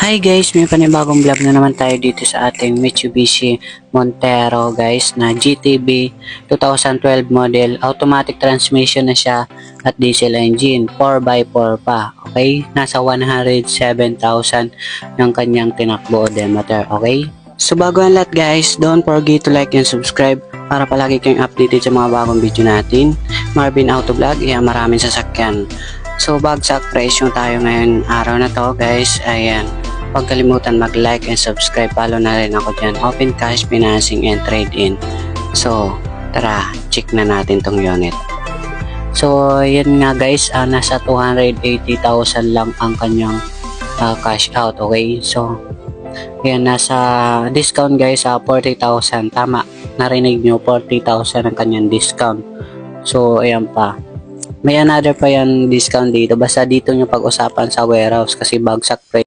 Hi guys, may panibagong vlog na naman tayo dito sa ating Mitsubishi Montero guys na GTB 2012 model. Automatic transmission na siya at diesel engine, 4x4 pa. Okay? Nasa 107,000 ng kanyang tinakbo odometer. Okay? So bago ang lahat guys, don't forget to like and subscribe para palagi kayong updated sa mga bagong video natin. Marvin Auto Vlog, maraming sasakyan. So bagsak presyo tayo ngayon araw na to guys. Ayan. Huwag kalimutan mag-like and subscribe. Follow na rin ako dyan. Open cash, financing, and trade-in. So, tara, check na natin tong unit. So, yan nga guys, nasa 280,000 lang ang kanyang cash out. Okay, so, yan, nasa discount guys, 40,000. Tama, narinig nyo, 40,000 ang kanyang discount. So, ayan pa. May another pa yan discount dito. Basta dito nyo pag-usapan sa warehouse kasi bagsak price.